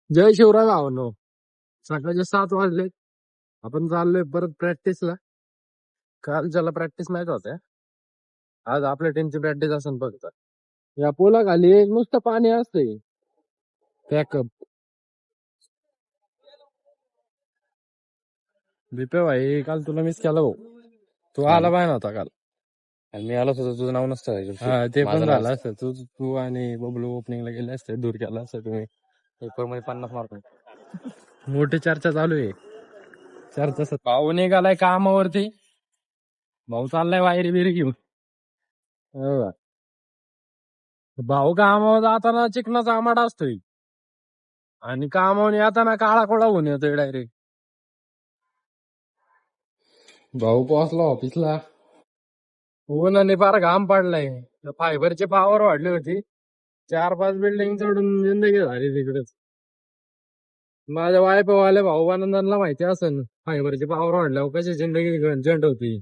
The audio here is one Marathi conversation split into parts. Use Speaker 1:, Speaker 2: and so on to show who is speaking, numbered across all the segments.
Speaker 1: जय शिवराय भावांनो. सकाळचे 7 वाजले. आपण चाललोय परत प्रॅक्टिसला. काल ज्याला प्रॅक्टिस नाही होत्या, आज आपल्या टीमची प्रॅक्टिस असेल फक्त. या पोलाखाली नुसतं पाणी असतंय. पॅकअप बिपे भाई, काल तुला मिस केला भाऊ. तू आला पाहिजे नव्हता काल.
Speaker 2: आणि मी आलो होतो, तुझं नाव नसतं.
Speaker 1: हा ते पण झालं असतं. तू आणि बबलू ओपनिंगला गेले असते, दूर केला असतं तुम्ही.
Speaker 2: पेपर मध्ये 50 मार्क.
Speaker 1: मोठी चर्चा चालू आहे. चर्चा भाऊ निघालाय कामावरती. भाऊ चाललाय वायरी बिरी घेऊन. हो का? भाऊ कामावर जाताना चिकनाचा आमाडा असतोय आणि कामावर येताना काळा कोळा होऊन येतोय डायरेक्ट. भाऊ पोहोचला ऑफिसला. उन्हाने फार घाम पडलाय. फायबरचे पावर वाढली होती. 4-5 बिल्डिंग चढून जिंदगी झाली तिकडेच. माझ्या वाले भाऊ आनंदांना माहिती असेल, फायबरचे पावर वाढल्यावर कशी जिंदगी झंड होती.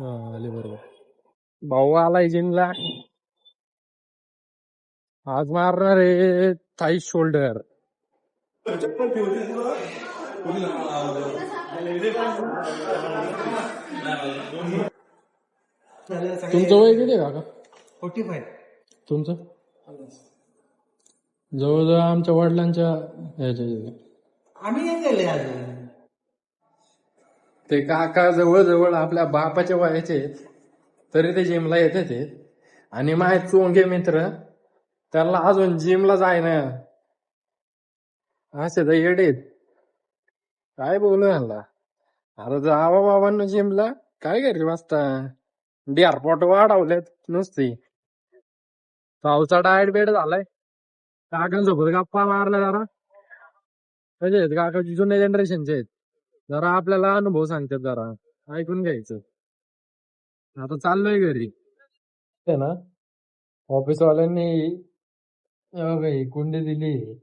Speaker 1: आले बरोबर. भाऊ आलाय जिमला. आज मारणार आहे थाई शोल्डर. तुमचं वय किती आहे काका?
Speaker 3: 45.
Speaker 1: तुमचं? जवळजवळ आमच्या वडिलांच्या ह्याच्या.
Speaker 3: आम्ही नाही गेले अजून.
Speaker 1: ते काका जवळजवळ आपल्या बापाच्या वयाचे आहेत, तरी ते जिमला येते ते. आणि माझे चोंगे मित्र, त्याला अजून जिमला जाय ना. असे तर येडेत. काय बोलू ह्याला. अरे जावा बाबांना जिमला. काय घरी वाजता डिअरपॉट वाढवलेत नुसती. पावचा डाएट बेड झालाय. काकांसोबत गप्पा मारल्या जरा. कसे आहेत काका? जुन्या जनरेशनचे आहेत. जरा आपल्याला अनुभव सांगतात, जरा ऐकून घ्यायचं. आता चाललोय घरी. ते ना, ऑफिस वाल्यांनी कुंडी दिली,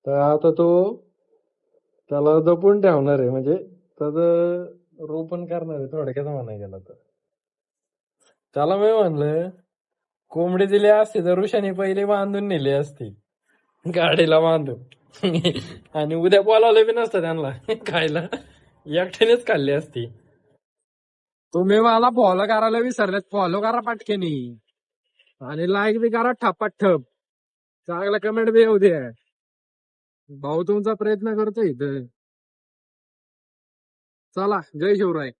Speaker 1: तर आता तो त्याला जपून ठेवणार आहे. म्हणजे त्याचं रोपण करणार आहे थोडक्यात म्हणाय गेला तर. त्याला मी म्हणलं, कोंबडी दिली असती तर ऋषाने पहिले बांधून नेली असती गाडीला बांधून. आणि उद्या बोलावलं बी नसतं त्यांना खायला, एकट्यानेच खाल्ली असती. तुम्ही मला फॉलो करायला विसरलेत. फॉलो करा पटकेनी आणि लाईक बी करा ठपात ठप. चांगला कमेंट बी येऊ द्या. भाऊ तुमचा प्रयत्न करतोय इथं. चला, जय शिवराय.